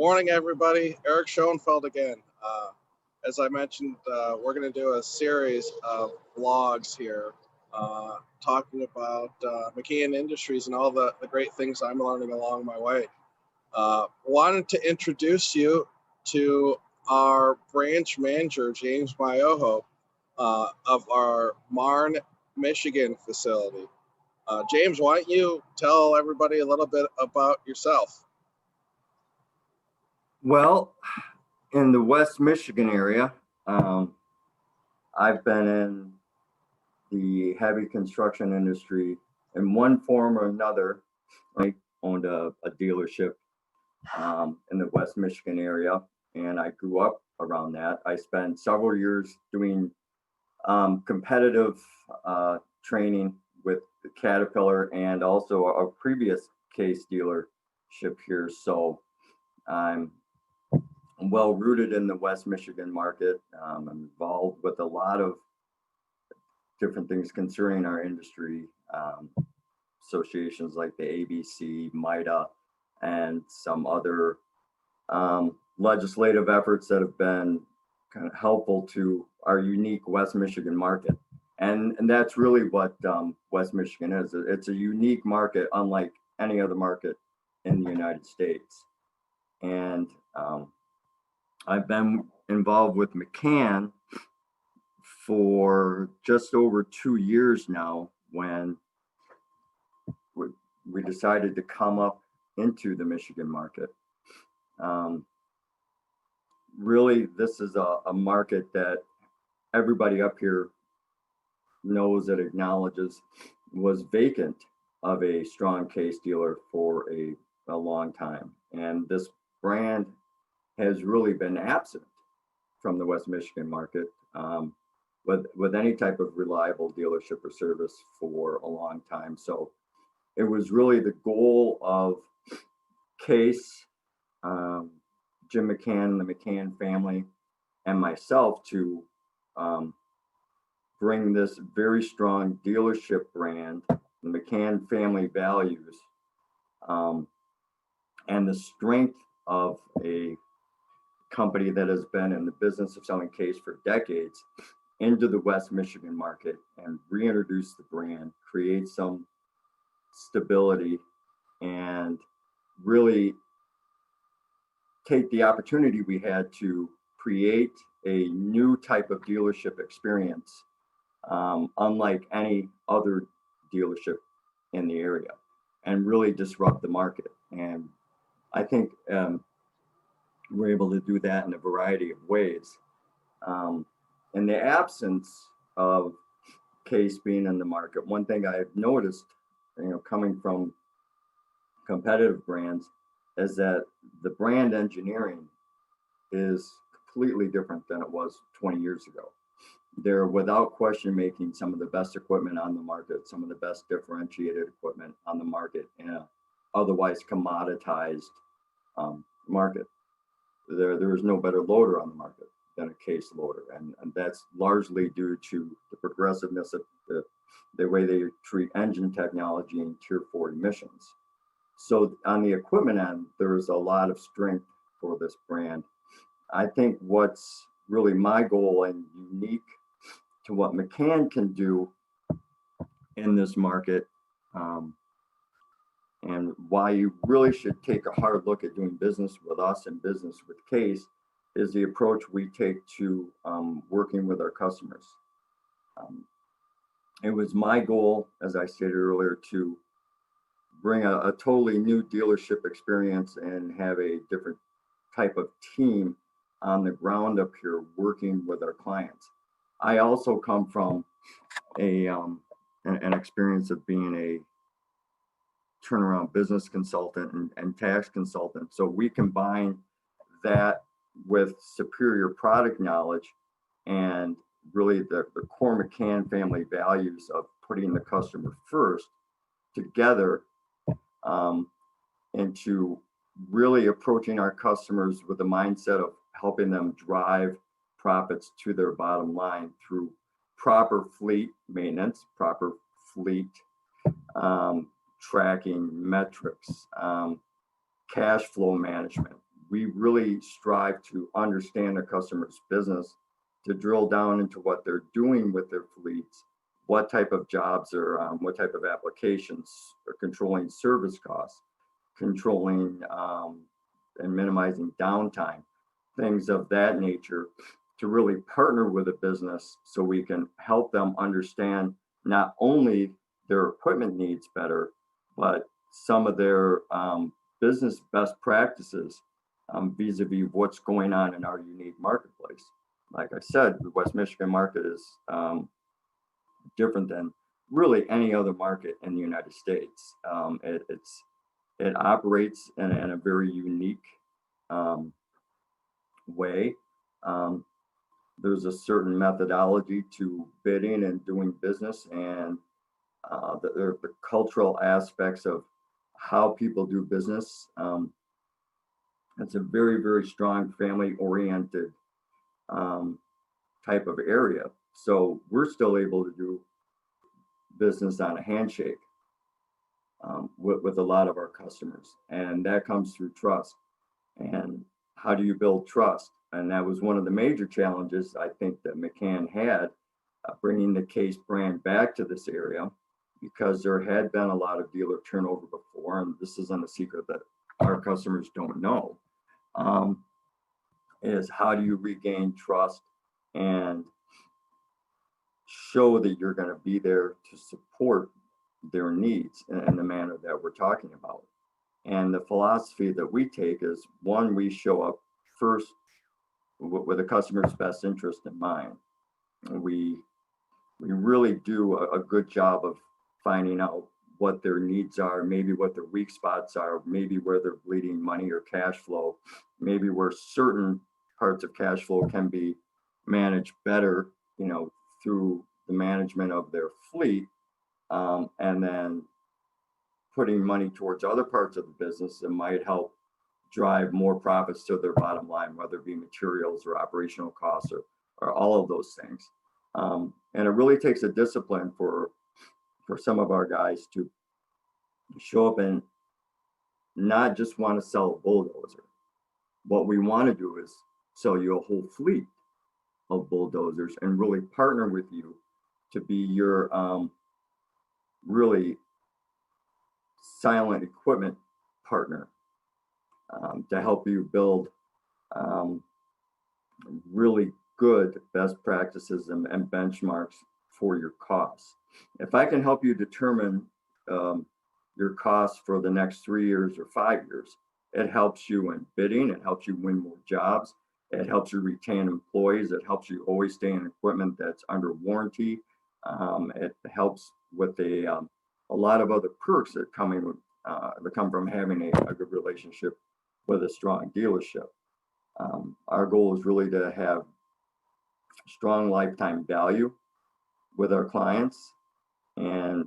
Morning, everybody. Eric Schoenfeld again. As I mentioned, we're going to do a series of vlogs here talking about McCann Industries and all the great things I'm learning along my way. Wanted to introduce you to our branch manager, James Maioho, of our Marne, Michigan facility. James, why don't you tell everybody a little bit about yourself? Well, in the West Michigan area, I've been in the heavy construction industry in one form or another. I owned a dealership in the West Michigan area, and I grew up around that. I spent several years doing competitive training with the Caterpillar and also a previous case dealership here. So I'm well rooted in the West Michigan market. I'm involved with a lot of different things concerning our industry, associations like the ABC, MITA, and some other legislative efforts that have been kind of helpful to our unique West Michigan market. And that's really what West Michigan is. It's a unique market, unlike any other market in the United States. And I've been involved with McCann for just over 2 years now, when we decided to come up into the Michigan market. Really, this is a market that everybody up here knows and acknowledges was vacant of a strong case dealer for a long time. And this brand has really been absent from the West Michigan market with any type of reliable dealership or service for a long time. So it was really the goal of Case, Jim McCann, the McCann family, and myself to bring this very strong dealership brand, the McCann family values, and the strength of a company that has been in the business of selling case for decades into the West Michigan market, and reintroduce the brand, create some stability, and really take the opportunity we had to create a new type of dealership experience, unlike any other dealership in the area, and really disrupt the market. And I think we're able to do that in a variety of ways. In the absence of Case being in the market, one thing I've noticed, coming from competitive brands, is that the brand engineering is completely different than it was 20 years ago. They're without question making some of the best equipment on the market, some of the best differentiated equipment on the market in a otherwise commoditized market. There is no better loader on the market than a Case loader, and that's largely due to the progressiveness of the way they treat engine technology and Tier 4 emissions. So on the equipment end, there's a lot of strength for this brand. I think what's really my goal and unique to what McCann can do in this market, and why you really should take a hard look at doing business with us and business with Case, is the approach we take to working with our customers. It was my goal, as I stated earlier, to bring a totally new dealership experience and have a different type of team on the ground up here working with our clients. I also come from an experience of being a turnaround business consultant and tax consultant. So we combine that with superior product knowledge and really the core McCann family values of putting the customer first together, into really approaching our customers with the mindset of helping them drive profits to their bottom line through proper fleet maintenance, proper fleet tracking metrics, cash flow management, we really strive to understand the customer's business, to drill down into what they're doing with their fleets, what type of jobs are, what type of applications are controlling service costs, controlling and minimizing downtime, things of that nature, to really partner with a business so we can help them understand not only their equipment needs better, but some of their business best practices vis-a-vis what's going on in our unique marketplace. Like I said, the West Michigan market is different than really any other market in the United States. It operates in a very unique way. There's a certain methodology to bidding and doing business, and the cultural aspects of how people do business. It's a very, very strong family-oriented type of area. So we're still able to do business on a handshake with a lot of our customers, and that comes through trust. And how do you build trust? And that was one of the major challenges I think that McCann had, bringing the Case brand back to this area, because there had been a lot of dealer turnover before, and this isn't a secret that our customers don't know, is how do you regain trust and show that you're going to be there to support their needs in the manner that we're talking about. And the philosophy that we take is, one, we show up first with the customer's best interest in mind. We really do a good job of finding out what their needs are, maybe what their weak spots are, maybe where they're bleeding money or cash flow, maybe where certain parts of cash flow can be managed better, through the management of their fleet, and then putting money towards other parts of the business that might help drive more profits to their bottom line, whether it be materials or operational costs or all of those things. And it really takes a discipline for some of our guys to show up and not just want to sell a bulldozer. What we want to do is sell you a whole fleet of bulldozers and really partner with you to be your really silent equipment partner, to help you build really good best practices and benchmarks for your costs. If I can help you determine your costs for the next 3 years or 5 years, it helps you in bidding, it helps you win more jobs, it helps you retain employees, it helps you always stay in equipment that's under warranty. It helps with a lot of other perks that come from having a good relationship with a strong dealership. Our goal is really to have strong lifetime value with our clients, and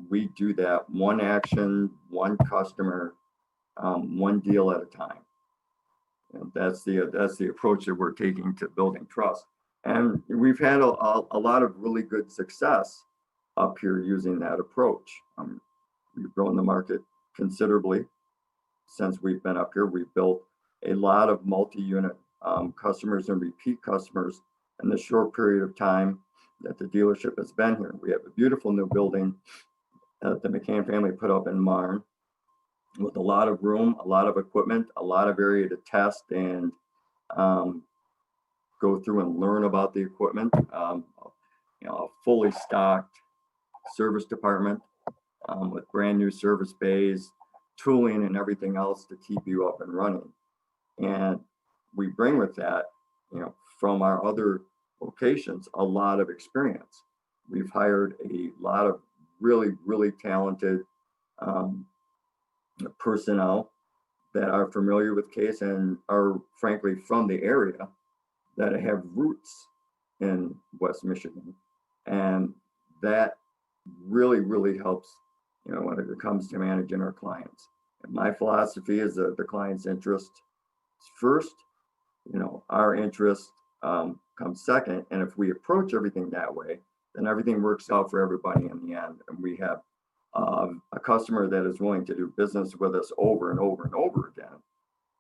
we do that one action, one customer, one deal at a time. And that's the approach that we're taking to building trust. And we've had a lot of really good success up here using that approach. We've grown the market considerably since we've been up here. We've built a lot of multi-unit customers and repeat customers in the short period of time that the dealership has been here. We have a beautiful new building that the McCann family put up in Marne, with a lot of room, a lot of equipment, a lot of area to test and go through and learn about the equipment. A fully stocked service department with brand new service bays, tooling, and everything else to keep you up and running. And we bring with that, from our other locations, a lot of experience. We've hired a lot of really, really talented personnel that are familiar with Case and are frankly from the area, that have roots in West Michigan. And that really, really helps, when it comes to managing our clients. And my philosophy is that the client's interest is first, our interest comes second. And if we approach everything that way, then everything works out for everybody in the end. And we have a customer that is willing to do business with us over and over and over again.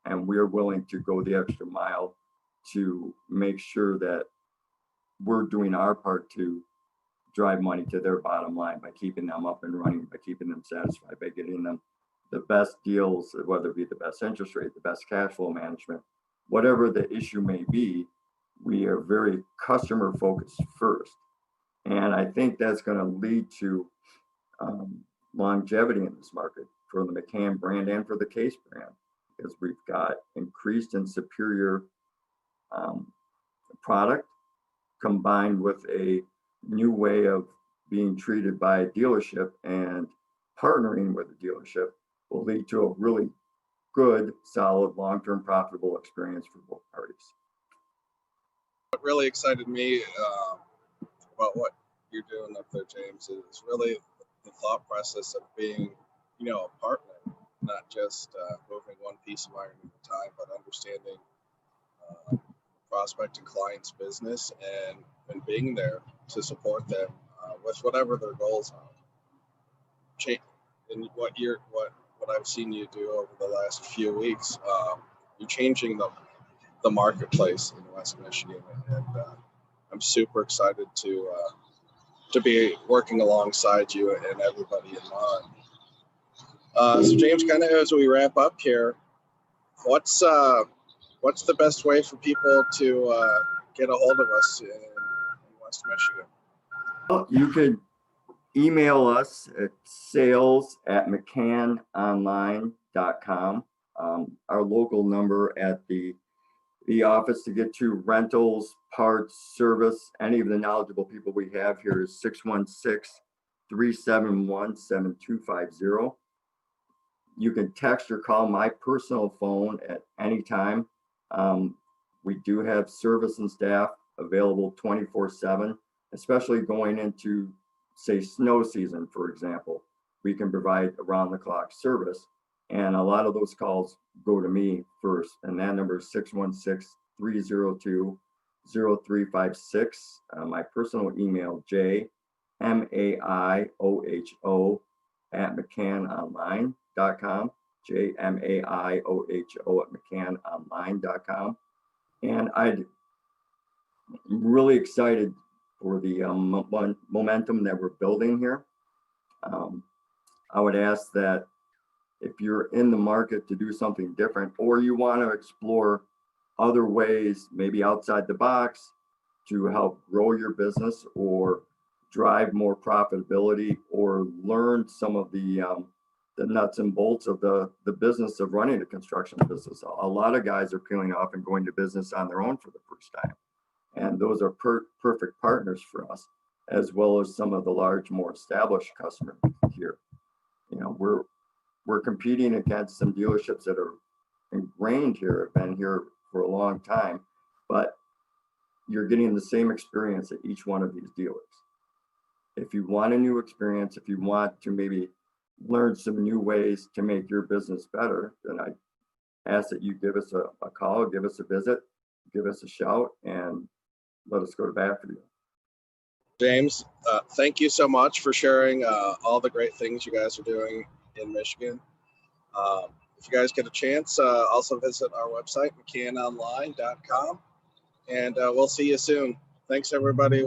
and we're willing to go the extra mile to make sure that we're doing our part to drive money to their bottom line by keeping them up and running, by keeping them satisfied, by getting them the best deals, whether it be the best interest rate, the best cash flow management, whatever the issue may be. We are very customer focused first. And I think that's going to lead to longevity in this market for the McCann brand and for the Case brand, because we've got increased and superior product combined with a new way of being treated by a dealership, and partnering with a dealership will lead to a really good, solid, long-term profitable experience for both parties. What really excited me about what you're doing up there, James, is really the thought process of being, a partner, not just moving one piece of iron at a time, but understanding prospect and client's business and being there to support them with whatever their goals are. And what I've seen you do over the last few weeks, you're changing the marketplace in West Michigan, and I'm super excited to be working alongside you and everybody in Marne. So James, kind of as we wrap up here, what's the best way for people to get a hold of us in West Michigan? Well, you could email us at sales@mccannonline.com. Our local number at the office to get to rentals, parts, service, any of the knowledgeable people we have here is 616-371-7250. You can text or call my personal phone at any time. We do have service and staff available 24/7, especially going into, say, snow season, for example. We can provide around the clock service. And a lot of those calls go to me first. And that number is 616-302-0356. My personal email, jmaiho@mccannonline.com. jmaiho@mccannonline.com. And I'm really excited for the momentum that we're building here. I would ask that if you're in the market to do something different, or you want to explore other ways, maybe outside the box, to help grow your business or drive more profitability, or learn some of the nuts and bolts of the business of running a construction business. A lot of guys are peeling off and going to business on their own for the first time. And those are perfect partners for us, as well as some of the large, more established customers here. We're competing against some dealerships that are ingrained here, have been here for a long time, but you're getting the same experience at each one of these dealers. If you want a new experience, if you want to maybe learn some new ways to make your business better, then I ask that you give us a call, give us a visit, give us a shout, and let us go to bat for you. James, thank you so much for sharing all the great things you guys are doing in Michigan. If you guys get a chance, also visit our website, McCannonline.com, and we'll see you soon. Thanks, everybody.